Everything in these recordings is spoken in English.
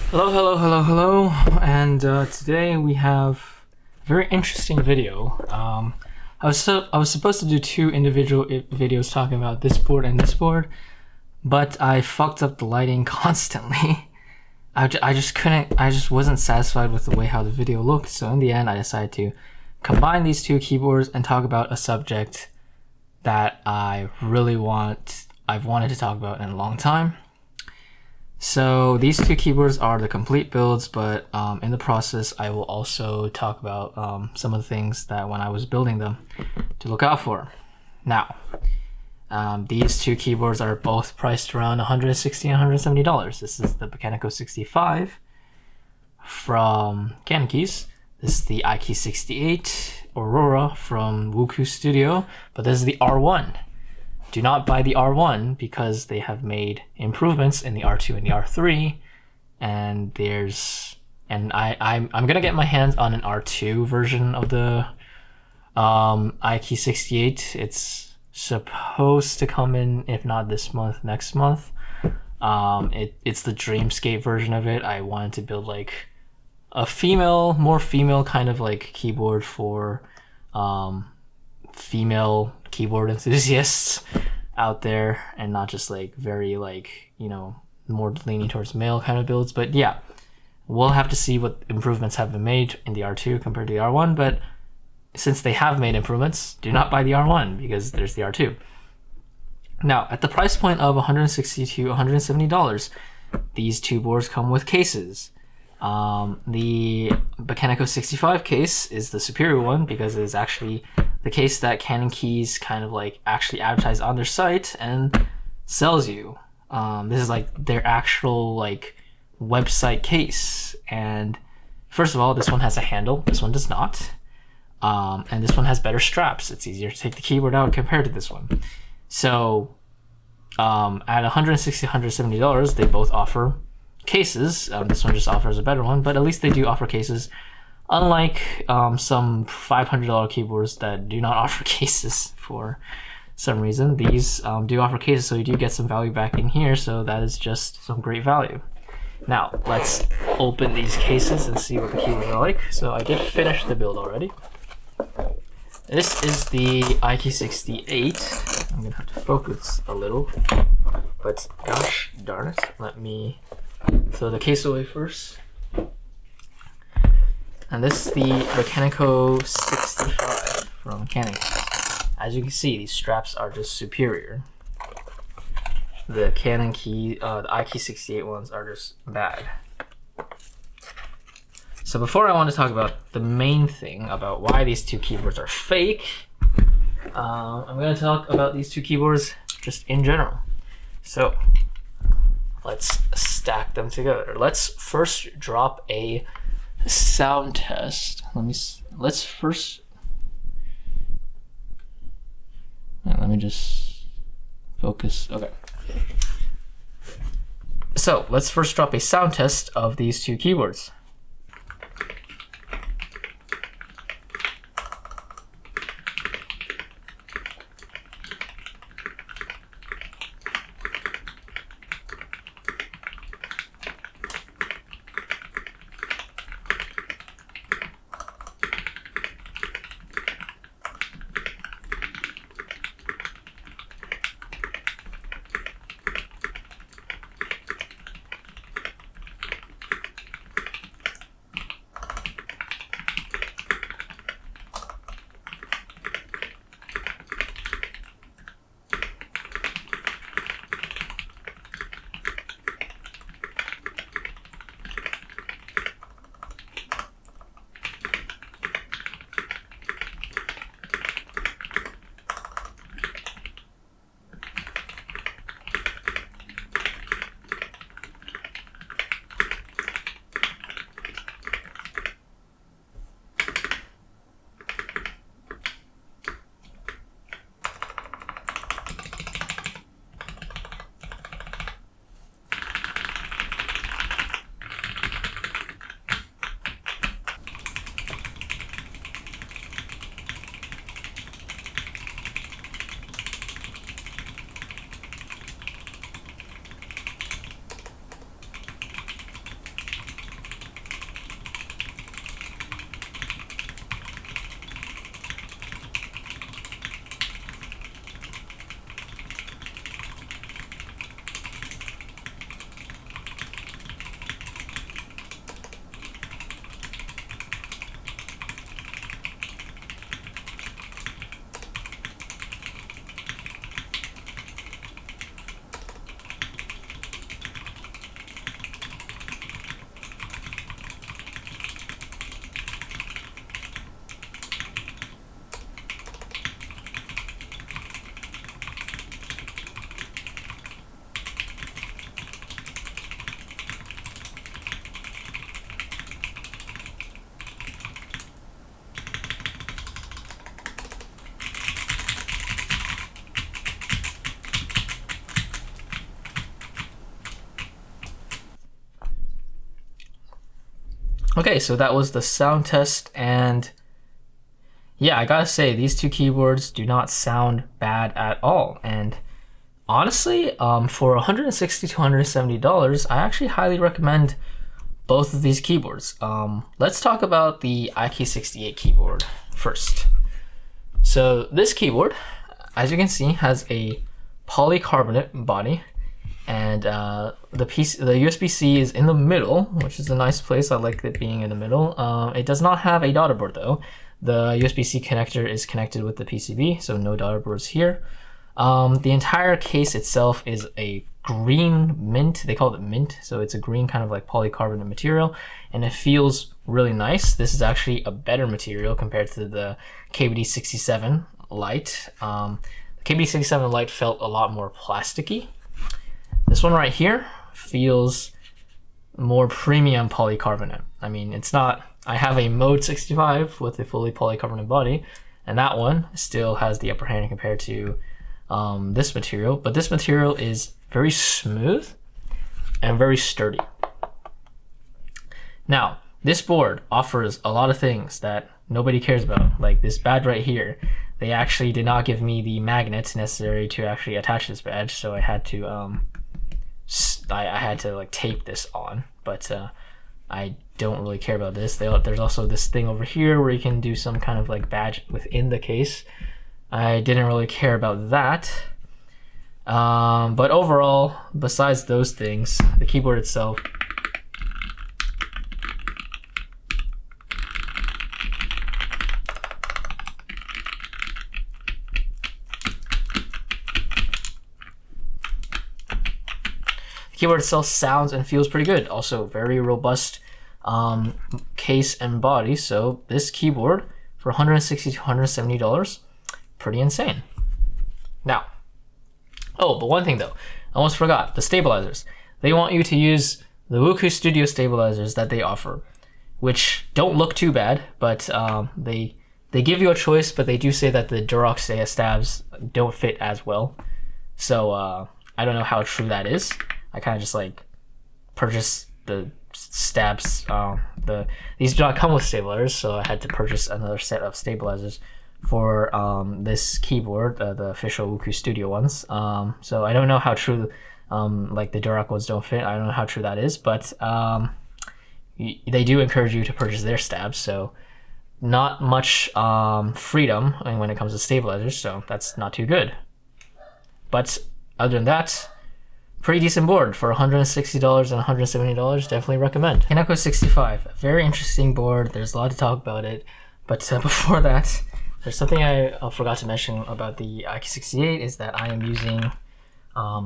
Hello, hello, hello, hello, and today we have a very interesting video. I was supposed to do two individual videos talking about this board and this board, but I fucked up the lighting constantly. I just wasn't satisfied with the way how the video looked, so in the end I decided to combine these two keyboards and talk about a subject that I've wanted to talk about in a long time. So these two keyboards are the complete builds, but in the process I will also talk about some of the things that when I was building them to look out for. Now, these two keyboards are both priced around $160 and $170. This is the Bakeneko 65 from Gaskets. This is the Ikki68 Aurora from Wuku Studio, but this is the R1. Do not buy the R1 because they have made improvements in the R2 and the R3, and I'm gonna get my hands on an R2 version of the Ikki68. It's supposed to come in, if not this month, next month. It's the Dreamscape version of it. I wanted to build like a more female kind of like keyboard for female keyboard enthusiasts out there, and not just like very like, you know, more leaning towards male kind of builds. But yeah, we'll have to see what improvements have been made in the R2 compared to the R1, but since they have made improvements, do not buy the R1 because there's the R2. Now, at the price point of $160 to $170, these two boards come with cases. The Bakeneko 65 case is the superior one because it is actually the case that Canon Keys kind of like actually advertise on their site and sells you. This is like their actual like website case. And first of all, this one has a handle. This one does not. And this one has better straps. It's easier to take the keyboard out compared to this one. So at $160, $170, they both offer cases. This one just offers a better one, but at least they do offer cases, unlike some $500 keyboards that do not offer cases for some reason. These do offer cases, so you do get some value back in here, so that is just some great value. Now let's open these cases and see what the keyboards are like. So I did finish the build already. This is the Ikki68. I'm gonna have to focus a little, but gosh darn it, let me throw the case away first. And this is the Bakeneko 65 from Canon. As you can see, these straps are just superior. The Canon key, the Ikki68 ones are just bad. So before I want to talk about the main thing about why these two keyboards are fake, I'm going to talk about these two keyboards just in general. So let's stack them together. Let's first drop a sound test. Let me just focus. Okay. So let's first drop a sound test of these two keyboards. Okay, so that was the sound test, and yeah, I gotta say, these two keyboards do not sound bad at all. And honestly, for $160 to $170, I actually highly recommend both of these keyboards. Let's talk about the Ikki68 keyboard first. So this keyboard, as you can see, has a polycarbonate body, and the USB-C is in the middle, which is a nice place. I like it being in the middle. It does not have a daughter board though. The USB-C connector is connected with the PCB, so no daughter boards here. The entire case itself is a green mint. They call it mint, so it's a green kind of like polycarbonate material, and it feels really nice. This is actually a better material compared to the KBD67 Lite. The KBD67 Lite felt a lot more plasticky. This one right here feels more premium polycarbonate. I mean, it's not, I have a Mode 65 with a fully polycarbonate body, and that one still has the upper hand compared to this material, but this material is very smooth and very sturdy. Now, this board offers a lot of things that nobody cares about, like this badge right here. They actually did not give me the magnets necessary to actually attach this badge, so I had to I had to like tape this on, but I don't really care about this. There's also this thing over here where you can do some kind of like badge within the case. I didn't really care about that. But overall, besides those things, the keyboard itself sounds and feels pretty good. Also very robust case and body. So this keyboard for $160 to $170, pretty insane. Now, oh, but one thing though, I almost forgot, the stabilizers. They want you to use the Wuku Studio stabilizers that they offer, which don't look too bad, but they give you a choice, but they do say that the Durox stabs don't fit as well. So I don't know how true that is. I kind of just like purchased the stabs. These do not come with stabilizers, so I had to purchase another set of stabilizers for this keyboard, the official Wuku Studio ones. So I don't know how true like the Durox ones don't fit. I don't know how true that is, but they do encourage you to purchase their stabs. So not much freedom when it comes to stabilizers, so that's not too good. But other than that, pretty decent board for $160 and $170. Definitely recommend. Bakeneko 65, very interesting board. There's a lot to talk about it, but before that, there's something I forgot to mention about the Ikki68 is that I am using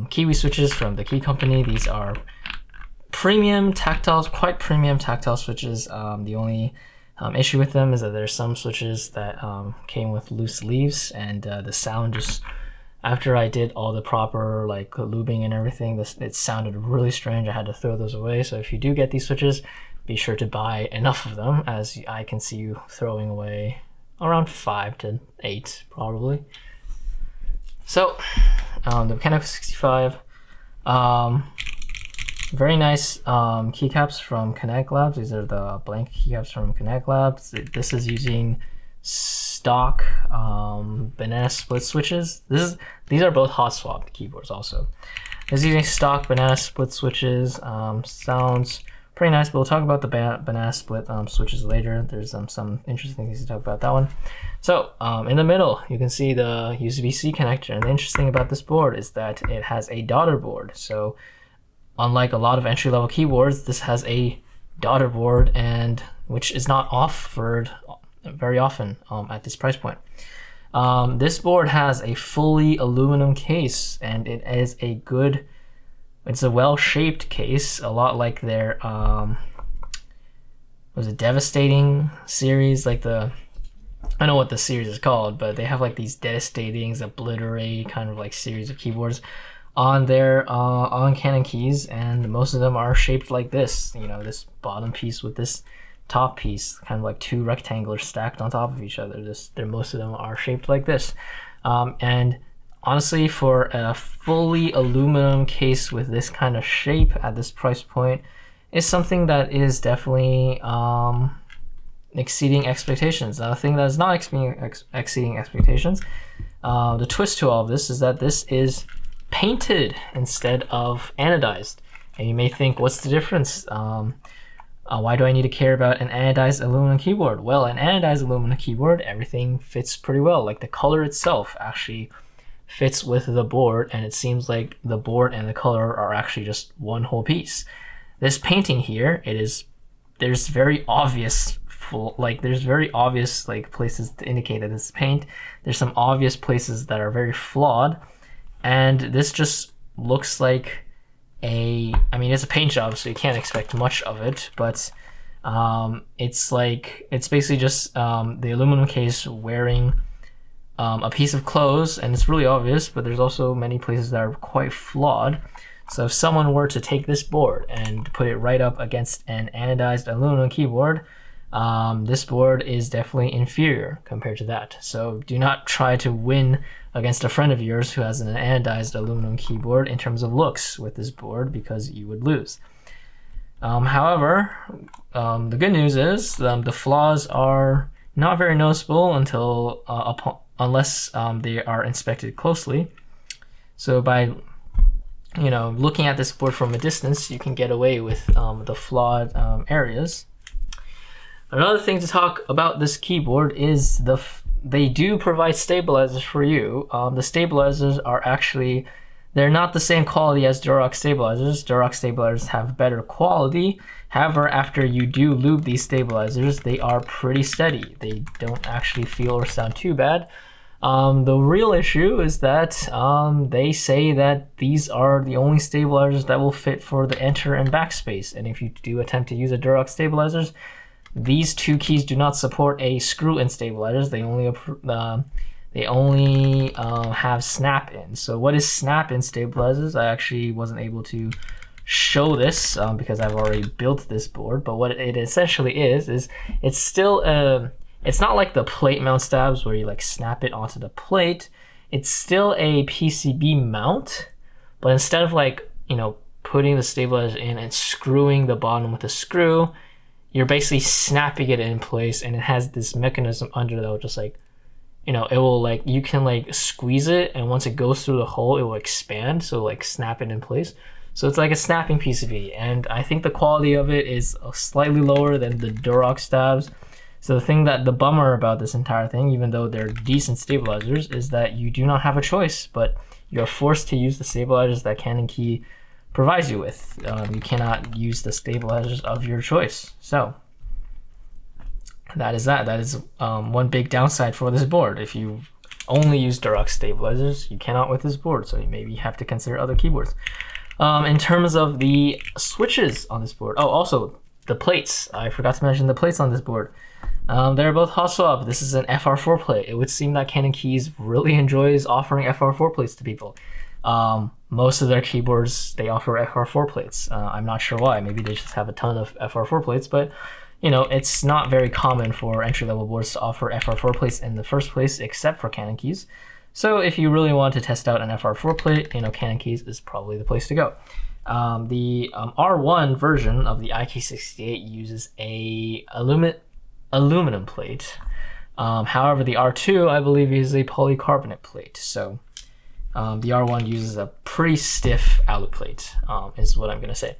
Kiwi Switches from the Key Company. These are premium tactile, quite premium tactile switches. The only issue with them is that there's some switches that came with loose leaves, and the sound just, after I did all the proper like lubing and everything, it sounded really strange. I had to throw those away. So if you do get these switches, be sure to buy enough of them, as I can see you throwing away around 5 to 8 probably. So the Bakeneko 65, very nice keycaps from Connect Labs. These are the blank keycaps from Connect Labs. This is using stock banana split switches. These are both hot swap keyboards also. This is using stock banana split switches. Sounds pretty nice, but we'll talk about the banana split switches later. There's some interesting things to talk about that one. So in the middle, you can see the USB-C connector, and the interesting about this board is that it has a daughter board. So unlike a lot of entry-level keyboards, this has a daughter board, and which is not offered very often at this price point. This board has a fully aluminum case, and it is it's a well-shaped case, a lot like their was it Devastating series, like I don't know what the series is called, but they have like these Devastatings, Obliterate kind of like series of keyboards on their on Canon keys, and most of them are shaped like this. You know, this bottom piece with this top piece, kind of like two rectangles stacked on top of each other. Most of them are shaped like this, and honestly, for a fully aluminum case with this kind of shape at this price point, is something that is definitely exceeding expectations. Now, the thing that is not exceeding expectations, the twist to all of this is that this is painted instead of anodized. And you may think, what's the difference? Why do I need to care about an anodized aluminum keyboard? Well, an anodized aluminum keyboard, everything fits pretty well. Like the color itself actually fits with the board, and it seems like the board and the color are actually just one whole piece. This painting here, there's very obvious places to indicate that this is paint. There's some obvious places that are very flawed, and this just looks like it's a paint job, so you can't expect much of it, but it's basically just the aluminum case wearing a piece of clothes, and it's really obvious, but there's also many places that are quite flawed. So if someone were to take this board and put it right up against an anodized aluminum keyboard, this board is definitely inferior compared to that. So do not try to win against a friend of yours who has an anodized aluminum keyboard in terms of looks with this board, because you would lose. However, the good news is the flaws are not very noticeable unless they are inspected closely. So by looking at this board from a distance, you can get away with the flawed areas. Another thing to talk about this keyboard is they do provide stabilizers for you. The stabilizers are they're not the same quality as Durox stabilizers. Durox stabilizers have better quality. However, after you do lube these stabilizers, they are pretty steady. They don't actually feel or sound too bad. The real issue is that they say that these are the only stabilizers that will fit for the enter and backspace. And if you do attempt to use a Durox stabilizers, these two keys do not support a screw-in stabilizers. They only have snap-in. So what is snap-in stabilizers? I actually wasn't able to show this because I've already built this board. But what it essentially is it's still it's not like the plate mount stabs where you like snap it onto the plate. It's still a PCB mount, but instead of putting the stabilizer in and screwing the bottom with a screw, you're basically snapping it in place, and it has this mechanism under that will just it will you can squeeze it, and once it goes through the hole, it will expand, so snap it in place. So it's like a snapping PCB, and I think the quality of it is slightly lower than the Durox stabs. So the bummer about this entire thing, even though they're decent stabilizers, is that you do not have a choice, but you're forced to use the stabilizers that Canon Key provides you with. You cannot use the stabilizers of your choice. So that is one big downside for this board. If you only use Durox stabilizers, you cannot with this board, so you maybe have to consider other keyboards. In terms of the switches on this board, also the plates. I forgot to mention the plates on this board. They're both hot swap. This is an FR4 plate. It would seem that Canon Keys really enjoys offering FR4 plates to people. Most of their keyboards, they offer FR4 plates. I'm not sure why. Maybe they just have a ton of FR4 plates, but it's not very common for entry-level boards to offer FR4 plates in the first place, except for Canon Keys. So if you really want to test out an FR4 plate, Canon Keys is probably the place to go. The R1 version of the Ikki68 uses a aluminum plate. However, the R2, I believe, uses a polycarbonate plate. So the R1 uses a pretty stiff outlet plate, is what I'm going to say.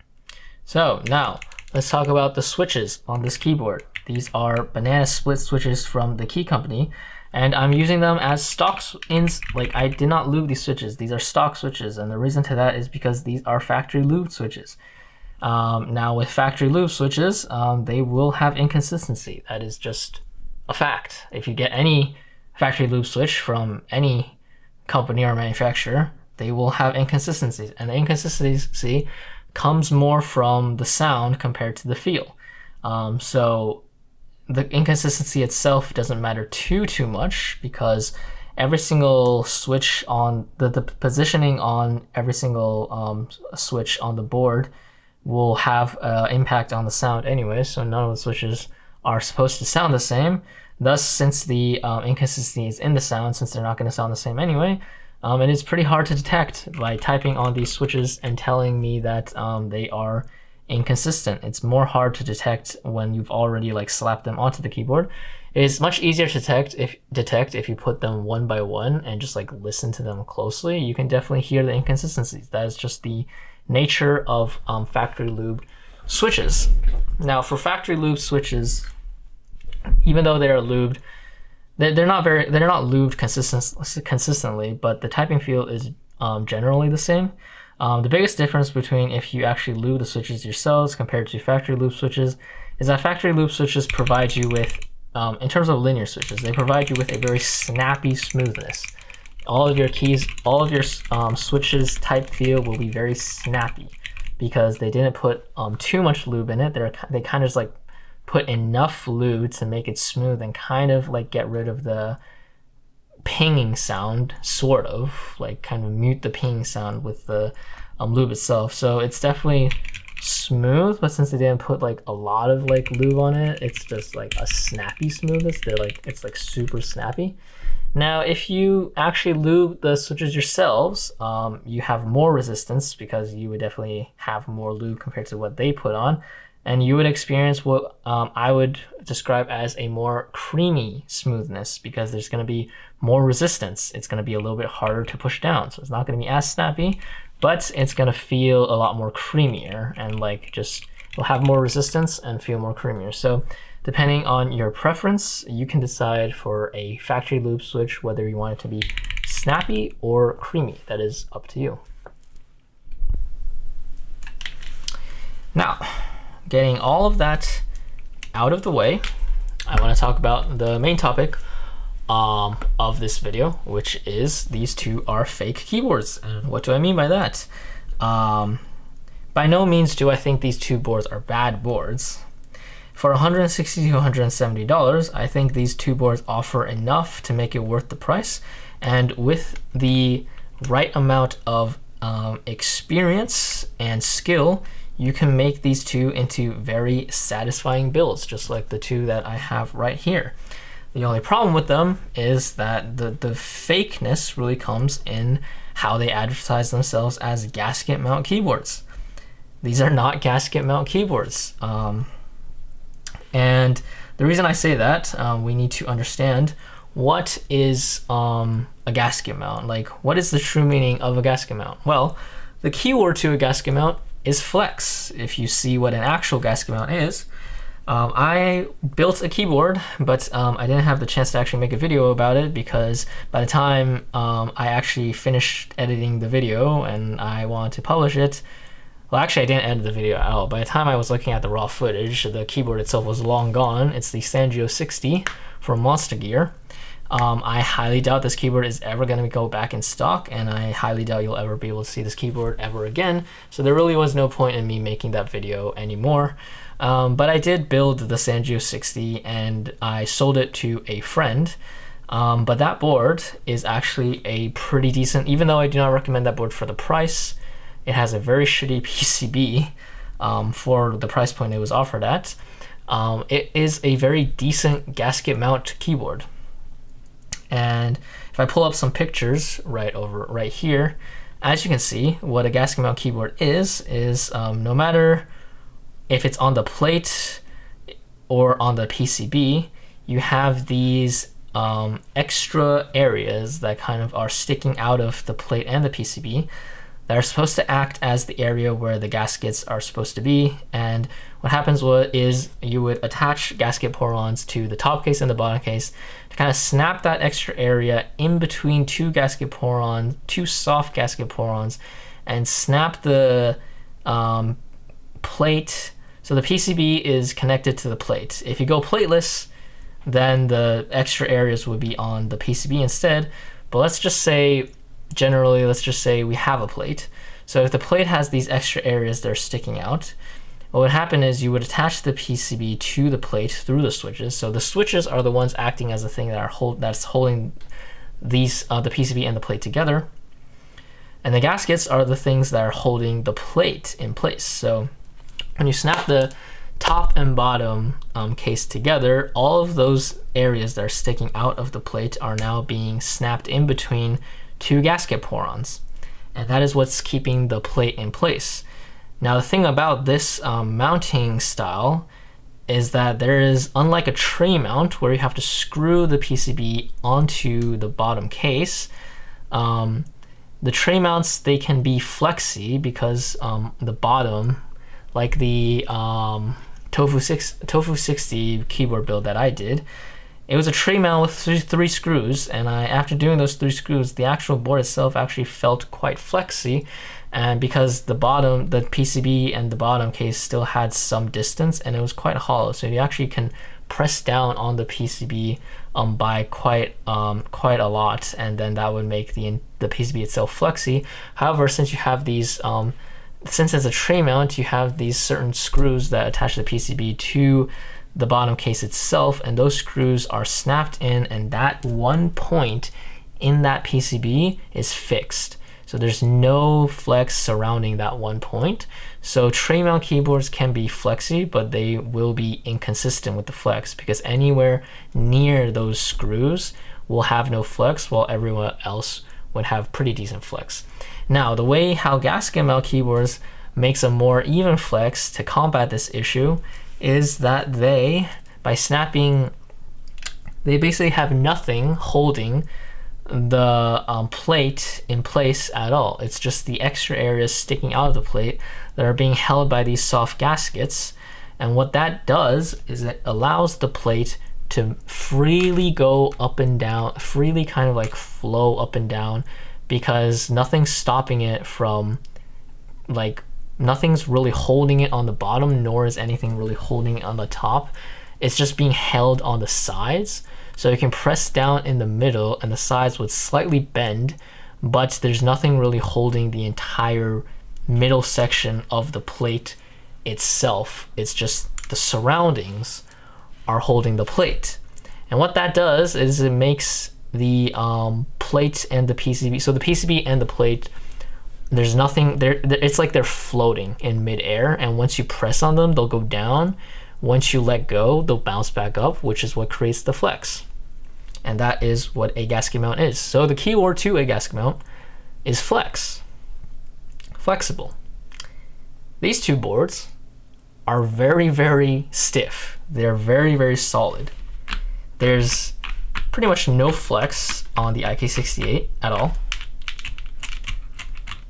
So now let's talk about the switches on this keyboard. These are banana split switches from the Key Company, and I'm using them as stock I did not lube these switches. These are stock switches, and the reason to that is because these are factory lubed switches. Now with factory lube switches, they will have inconsistency. That is just a fact. If you get any factory lube switch from any company or manufacturer, they will have inconsistencies, and the inconsistency comes more from the sound compared to the feel. So the inconsistency itself doesn't matter too much, because every single switch on the positioning on every single switch on the board will have impact on the sound anyway. So none of the switches are supposed to sound the same. Thus, since the inconsistency is in the sound, since they're not going to sound the same anyway, it is pretty hard to detect by typing on these switches and telling me that they are inconsistent. It's more hard to detect when you've already like slapped them onto the keyboard. It is much easier to detect if you put them one by one and just like listen to them closely. You can definitely hear the inconsistencies. That is just the nature of factory lubed switches. Now for factory lubed switches, even though they are lubed, they're not lubed consistently, but the typing feel is generally the same. The biggest difference between if you actually lube the switches yourselves compared to factory lube switches is that factory lube switches provide you with, in terms of linear switches, they provide you with a very snappy smoothness. All of your keys, all of your switches type feel will be very snappy because they didn't put too much lube in it. They kind of just like put enough lube to make it smooth and kind of like get rid of the pinging sound, sort of like kind of mute the pinging sound with the lube itself. So it's definitely smooth, but since they didn't put like a lot of like lube on it, it's just like a snappy smoothness. It's like super snappy. Now if you actually lube the switches yourselves, you have more resistance because you would definitely have more lube compared to what they put on, and you would experience what I would describe as a more creamy smoothness because there's going to be more resistance. It's going to be a little bit harder to push down, so it's not going to be as snappy, but it's going to feel a lot more creamier and like just will have more resistance and feel more creamier. So depending on your preference, you can decide for a factory lube switch whether you want it to be snappy or creamy. That is up to you. Now, getting all of that out of the way, I want to talk about the main topic of this video, which is these two are fake keyboards. And what do I mean by that? By no means do I think these two boards are bad boards. For $160 to $170, I think these two boards offer enough to make it worth the price. And with the right amount of experience and skill, you can make these two into very satisfying builds, just like the two that I have right here. The only problem with them is that the fakeness really comes in how they advertise themselves as Gasket Mount Keyboards. These are not Gasket Mount Keyboards. And the reason I say that, we need to understand what is a gasket mount. Like, what is the true meaning of a gasket mount? Well, the keyword to a gasket mount is flex. If you see what an actual gasket mount is, I built a keyboard, but I didn't have the chance to actually make a video about it because by the time I actually finished editing the video and I wanted to publish it, well, actually I didn't edit the video at all. By the time I was looking at the raw footage, the keyboard itself was long gone. It's the Sanjo 60 from Monster Gear. I highly doubt this keyboard is ever going to go back in stock, and I highly doubt you'll ever be able to see this keyboard ever again. So there really was no point in me making that video anymore. But I did build the Sanjo 60 and I sold it to a friend. But that board is actually a pretty decent, even though I do not recommend that board for the price. It has a very shitty PCB for the price point it was offered at. It is a very decent gasket mount keyboard. And if I pull up some pictures right here, as you can see, what a gasket mount keyboard is no matter if it's on the plate or on the PCB, you have these extra areas that kind of are sticking out of the plate and the PCB that are supposed to act as the area where the gaskets are supposed to be. And what happens is you would attach gasket pour-ons to the top case and the bottom case to kind of snap that extra area in between two soft gasket pour-ons, and snap the plate. So the PCB is connected to the plate. If you go plateless, then the extra areas would be on the PCB instead. But let's just say we have a plate. So if the plate has these extra areas that are sticking out, what would happen is you would attach the PCB to the plate through the switches. So the switches are the ones acting as the thing that's holding these the PCB and the plate together, and the gaskets are the things that are holding the plate in place. So when you snap the top and bottom case together, all of those areas that are sticking out of the plate are now being snapped in between two gasket pour-ons, and that is what's keeping the plate in place. Now the thing about this mounting style is that there is, unlike a tray mount where you have to screw the PCB onto the bottom case, the tray mounts, they can be flexy because the bottom, like the Tofu 60 keyboard build that I did, it was a tray mount with three screws, and after doing those 3 screws, the actual board itself actually felt quite flexy, and because the PCB and the bottom case still had some distance, and it was quite hollow, so you actually can press down on the PCB by quite a lot, and then that would make the PCB itself flexy. However, since you have these since it's a tray mount, you have these certain screws that attach the PCB to the bottom case itself, and those screws are snapped in, and that one point in that PCB is fixed. So there's no flex surrounding that one point. So tray mount keyboards can be flexy, but they will be inconsistent with the flex, because anywhere near those screws will have no flex, while everyone else would have pretty decent flex. Now, the way how Gasket Mount Keyboards makes a more even flex to combat this issue is that by snapping, they basically have nothing holding the plate in place at all. It's just the extra areas sticking out of the plate that are being held by these soft gaskets. And what that does is it allows the plate to freely go up and down, freely kind of like flow up and down, because nothing's stopping it from, like, nothing's really holding it on the bottom, nor is anything really holding it on the top. It's just being held on the sides. So you can press down in the middle and the sides would slightly bend, but there's nothing really holding the entire middle section of the plate itself. It's just the surroundings are holding the plate. And what that does is it makes the plate and the PCB, so the PCB and the plate, there's nothing there, it's like they're floating in midair, and once you press on them, they'll go down. Once you let go, they'll bounce back up, which is what creates the flex. And that is what a gasket mount is. So the keyword to a gasket mount is flexible. These two boards are very, very stiff. They're very, very solid. There's pretty much no flex on the Ikki68 at all.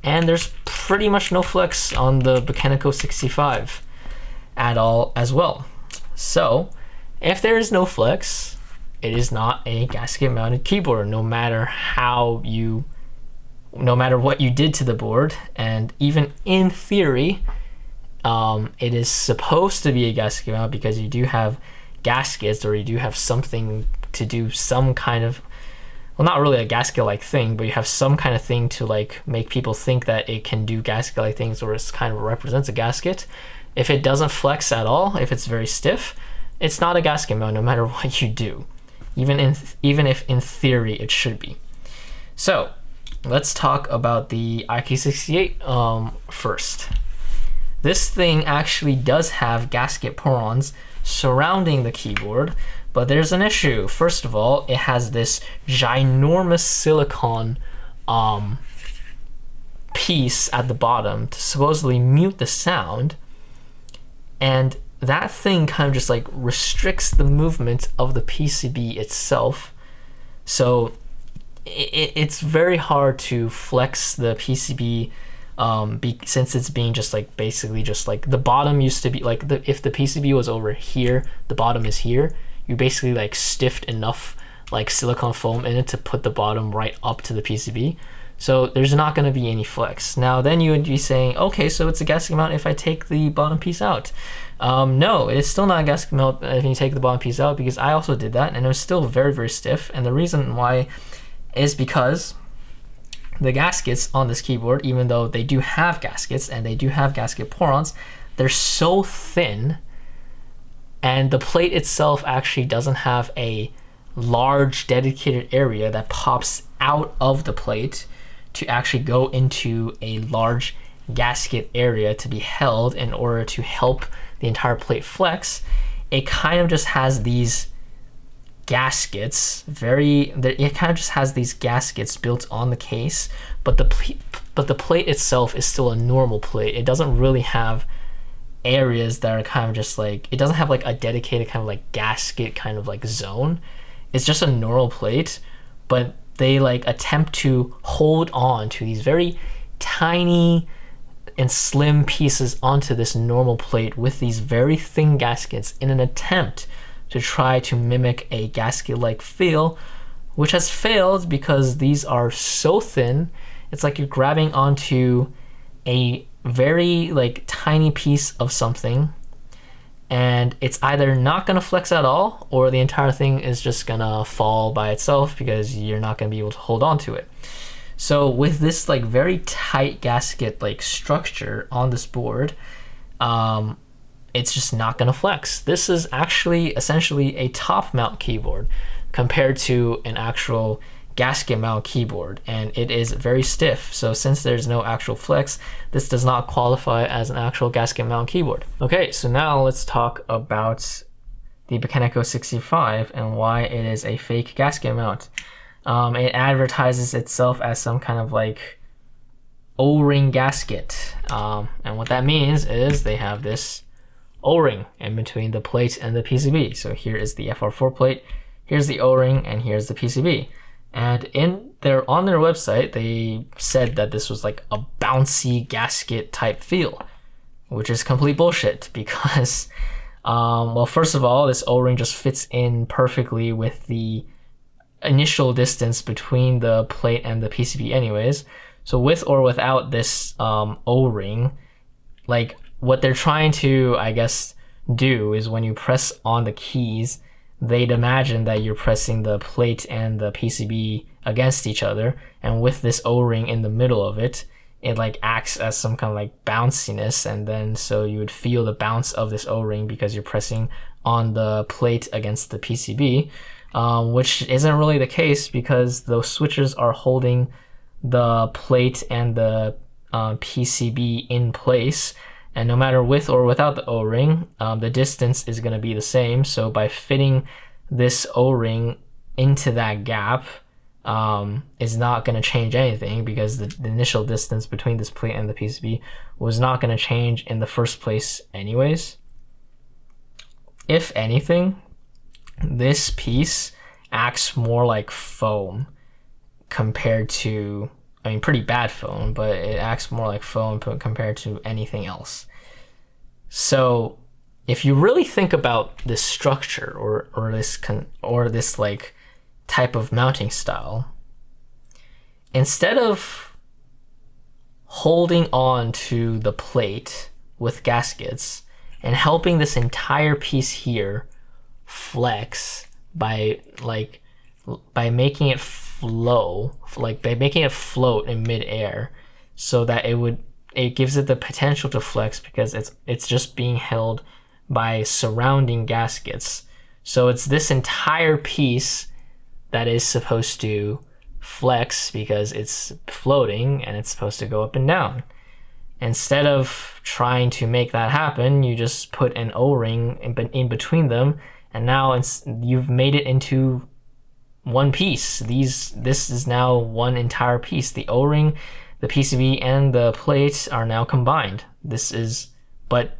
And there's pretty much no flex on the Bakeneko 65 at all as well. So if there is no flex, it is not a gasket mounted keyboard, no matter what you did to the board. And even in theory, it is supposed to be a gasket mount because you do have gaskets, or you do have something to do some kind of, well, not really a gasket like thing, but you have some kind of thing to like make people think that it can do gasket like things, or it kind of represents a gasket. If it doesn't flex at all, if it's very stiff, it's not a gasket mount no matter what you do, even if in theory it should be. So let's talk about the Ikki68 first. This thing actually does have gasket porons surrounding the keyboard, but there's an issue. First of all, it has this ginormous silicone piece at the bottom to supposedly mute the sound, and that thing kind of just like restricts the movement of the PCB itself. So it's very hard to flex the PCB since it's being just like basically just like the bottom used to be like, if the PCB was over here, the bottom is here, you basically like stiffed enough like silicone foam in it to put the bottom right up to the PCB. So there's not going to be any flex. Now then you would be saying, okay, so it's a gasket mount if I take the bottom piece out. No, it's still not a gasket mount if you take the bottom piece out, because I also did that and it was still very, very stiff. And the reason why is because the gaskets on this keyboard, even though they do have gaskets and they do have gasket porons, they're so thin, and the plate itself actually doesn't have a large dedicated area that pops out of the plate to actually go into a large gasket area to be held in order to help the entire plate flex. It kind of just has these gaskets, it kind of just has these gaskets built on the case, but the but the plate itself is still a normal plate. It doesn't really have areas that are kind of just like, it doesn't have like a dedicated kind of like gasket kind of like zone. It's just a normal plate, but they like attempt to hold on to these very tiny and slim pieces onto this normal plate with these very thin gaskets in an attempt to try to mimic a gasket-like feel, which has failed because these are so thin. It's like you're grabbing onto a very like tiny piece of something, and it's either not gonna flex at all, or the entire thing is just gonna fall by itself because you're not gonna be able to hold on to it. So with this like very tight gasket like structure on this board, it's just not gonna flex. This is actually essentially a top mount keyboard compared to an actual gasket mount keyboard, and it is very stiff. So since there's no actual flex, this does not qualify as an actual gasket mount keyboard. Okay, so now let's talk about the Bakeneko 65 and why it is a fake gasket mount. It advertises itself as some kind of like O-ring gasket, and what that means is they have this O-ring in between the plate and the PCB. So here is the FR4 plate, here's the O-ring, and here's the PCB. And on their website, they said that this was like a bouncy gasket type feel, which is complete bullshit because, well, first of all, this O-ring just fits in perfectly with the initial distance between the plate and the PCB anyways. So with or without this O-ring, like what they're trying to, I guess, do is when you press on the keys, they'd imagine that you're pressing the plate and the PCB against each other, and with this O-ring in the middle of it, it like acts as some kind of like bounciness, and then so you would feel the bounce of this O-ring because you're pressing on the plate against the PCB, which isn't really the case because those switches are holding the plate and the PCB in place. And no matter with or without the O-ring, the distance is going to be the same. So by fitting this O-ring into that gap is not going to change anything because the initial distance between this plate and the PCB was not going to change in the first place anyways. If anything, this piece acts more like foam compared to, I mean, pretty bad foam, but it acts more like foam compared to anything else. So if you really think about this structure or this like type of mounting style, instead of holding on to the plate with gaskets and helping this entire piece here flex by making it flow, like by making it float in midair, so that it gives it the potential to flex because it's just being held by surrounding gaskets. So it's this entire piece that is supposed to flex because it's floating and it's supposed to go up and down. Instead of trying to make that happen, you just put an O-ring in between them, and now you've made it into one piece. This is now one entire piece. The O-ring, the PCB, and the plate are now combined. But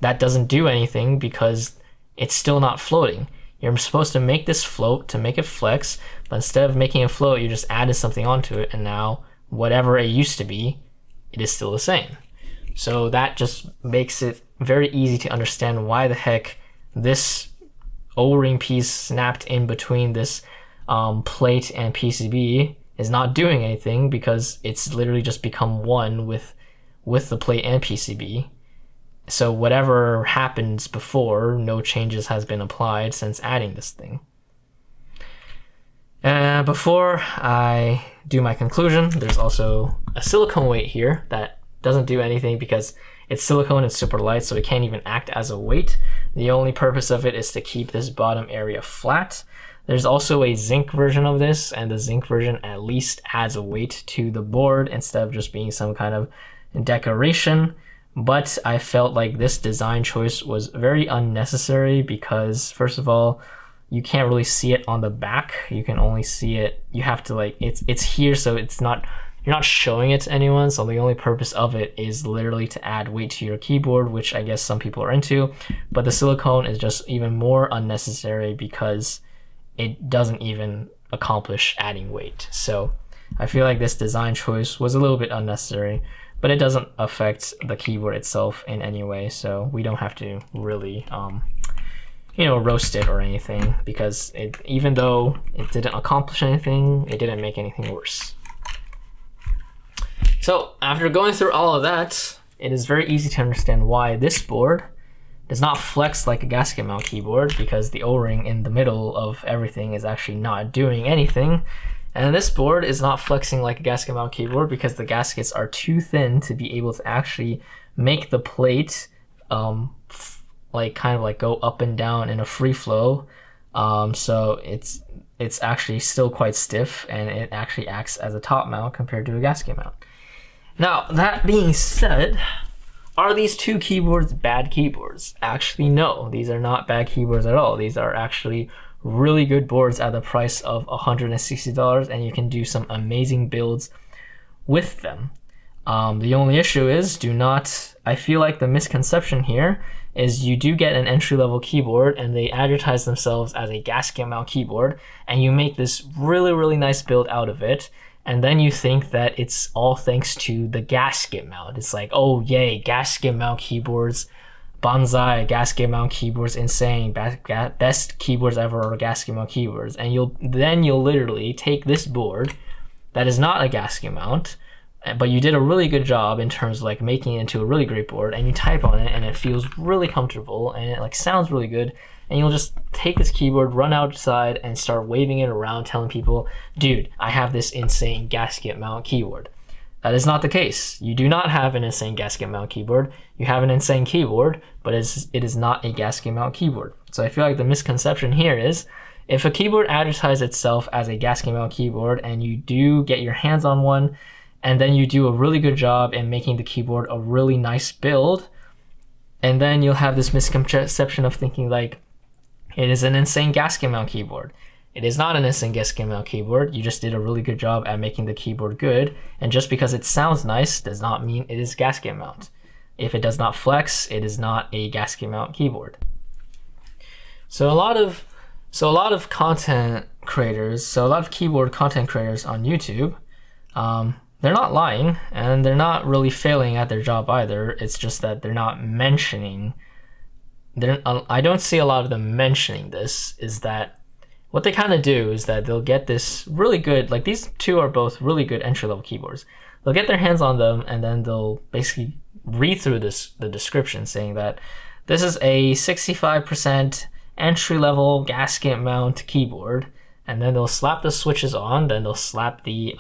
that doesn't do anything because it's still not floating. You're supposed to make this float to make it flex, but instead of making it float, you just added something onto it, and now whatever it used to be, it is still the same. So that just makes it very easy to understand why the heck this O-ring piece snapped in between this plate and PCB is not doing anything because it's literally just become one with the plate and PCB. So whatever happens before, no changes has been applied since adding this thing. Before I do my conclusion, there's also a silicone weight here that doesn't do anything because it's silicone, it's super light, so it can't even act as a weight. The only purpose of it is to keep this bottom area flat. There's also a zinc version of this, and the zinc version at least adds a weight to the board instead of just being some kind of decoration. But I felt like this design choice was very unnecessary because, first of all, you can't really see it on the back. You can only see it, you have to like, it's here, so it's not you're not showing it to anyone, so the only purpose of it is literally to add weight to your keyboard, which I guess some people are into. But the silicone is just even more unnecessary because it doesn't even accomplish adding weight. So I feel like this design choice was a little bit unnecessary, but it doesn't affect the keyboard itself in any way, so we don't have to really roast it or anything, because even though it didn't accomplish anything, it didn't make anything worse. So after going through all of that, it is very easy to understand why this board does not flex like a gasket mount keyboard, because the O-ring in the middle of everything is actually not doing anything. And this board is not flexing like a gasket mount keyboard because the gaskets are too thin to be able to actually make the plate kind of go up and down in a free flow. So it's actually still quite stiff, and it actually acts as a top mount compared to a gasket mount. Now, that being said, are these two keyboards bad keyboards? Actually, no, these are not bad keyboards at all. These are actually really good boards at the price of $160, and you can do some amazing builds with them. The only issue is, I feel like the misconception here is you do get an entry-level keyboard and they advertise themselves as a gasket mount keyboard, and you make this really, really nice build out of it. And then you think that it's all thanks to the gasket mount. It's like, oh yay, gasket mount keyboards, Banzai, gasket mount keyboards, insane, best keyboards ever are gasket mount keyboards. And you'll literally take this board that is not a gasket mount, but you did a really good job in terms of making it into a really great board, and you type on it and it feels really comfortable and it sounds really good. And you'll just take this keyboard, run outside, and start waving it around, telling people, dude, I have this insane gasket mount keyboard. That is not the case. You do not have an insane gasket mount keyboard. You have an insane keyboard, but it is not a gasket mount keyboard. So I feel like the misconception here is, if a keyboard advertises itself as a gasket mount keyboard and you do get your hands on one, and then you do a really good job in making the keyboard a really nice build, and then you'll have this misconception of thinking it is an insane gasket mount keyboard. It is not an insane gasket mount keyboard. You just did a really good job at making the keyboard good, and just because it sounds nice does not mean it is gasket mount. If it does not flex, it is not a gasket mount keyboard. So a lot of content creators, a lot of keyboard content creators on YouTube, they're not lying, and they're not really failing at their job either. It's just that they're not mentioning. I don't see a lot of them mentioning this. Is that what they kind of do is that they'll get this really good, these two are both really good entry-level keyboards. They'll get their hands on them, and then they'll basically read through the description saying that this is a 65% entry-level gasket mount keyboard, and then they'll slap the switches on, then they'll slap the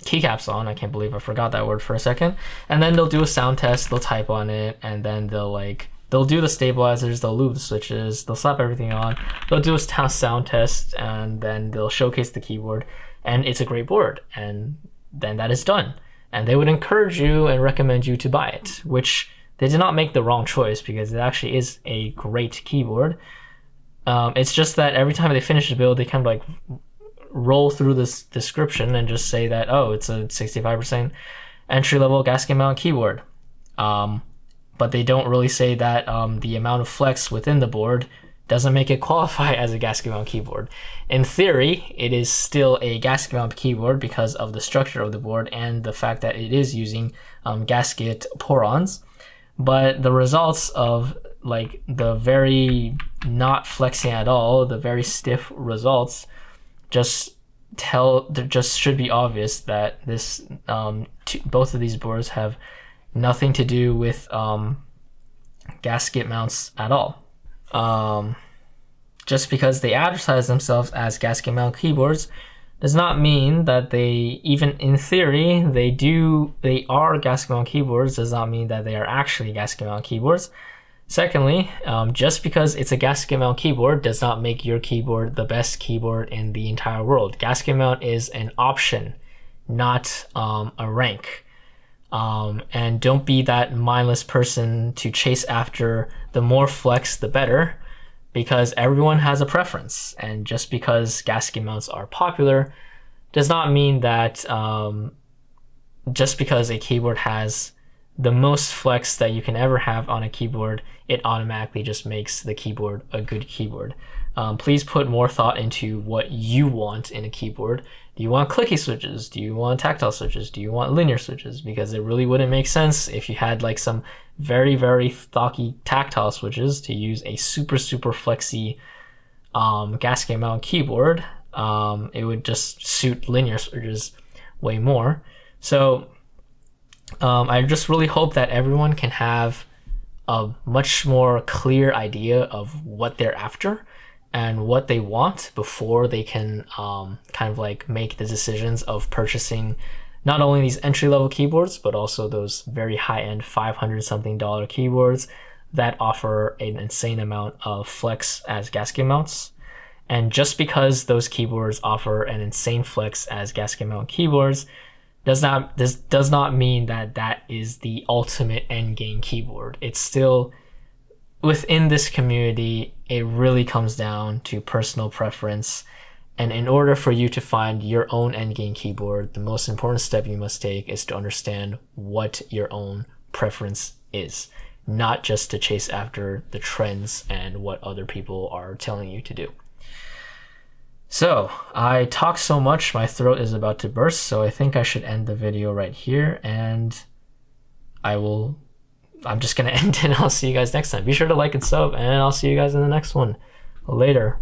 keycaps on. I can't believe I forgot that word for a second. And then they'll do a sound test, they'll type on it, and then they'll do the stabilizers, they'll lube the switches, they'll slap everything on, they'll do a sound test, and then they'll showcase the keyboard, and it's a great board, and then that is done. And they would encourage you and recommend you to buy it, which they did not make the wrong choice, because it actually is a great keyboard. It's just that every time they finish the build, they kind of roll through this description and just say that, oh, it's a 65% entry-level gasket mount keyboard. But they don't really say that the amount of flex within the board doesn't make it qualify as a gasket mount keyboard. In theory, it is still a gasket mount keyboard because of the structure of the board and the fact that it is using gasket porons. But the results of the very not flexing at all, the very stiff results, just should be obvious that this both of these boards have nothing to do with gasket mounts at all. Just because they advertise themselves as gasket mount keyboards does not mean that they, even in theory, they are gasket mount keyboards, does not mean that they are actually gasket mount keyboards. Secondly, just because it's a gasket mount keyboard does not make your keyboard the best keyboard in the entire world. Gasket mount is an option, not a rank. And don't be that mindless person to chase after the more flex, the better, because everyone has a preference. And just because gasket mounts are popular does not mean that just because a keyboard has the most flex that you can ever have on a keyboard, it automatically just makes the keyboard a good keyboard. Please put more thought into what you want in a keyboard. Do you want clicky switches? Do you want tactile switches? Do you want linear switches? Because it really wouldn't make sense if you had like some very, very stocky tactile switches to use a super, super flexy gasket mount keyboard. It would just suit linear switches way more. So I just really hope that everyone can have a much more clear idea of what they're after and what they want before they can kind of like make the decisions of purchasing not only these entry-level keyboards, but also those very high-end $500-something keyboards that offer an insane amount of flex as gasket mounts. And just because those keyboards offer an insane flex as gasket mount keyboards does not mean that that is the ultimate end game keyboard. It's still within this community. It really comes down to personal preference, and in order for you to find your own end game keyboard, the most important step you must take is to understand what your own preference is, not just to chase after the trends and what other people are telling you to do. So I talked so much, my throat is about to burst, so I think I should end the video right here, and I'm just gonna end it, and I'll see you guys next time. Be sure to like and sub, and I'll see you guys in the next one. Later.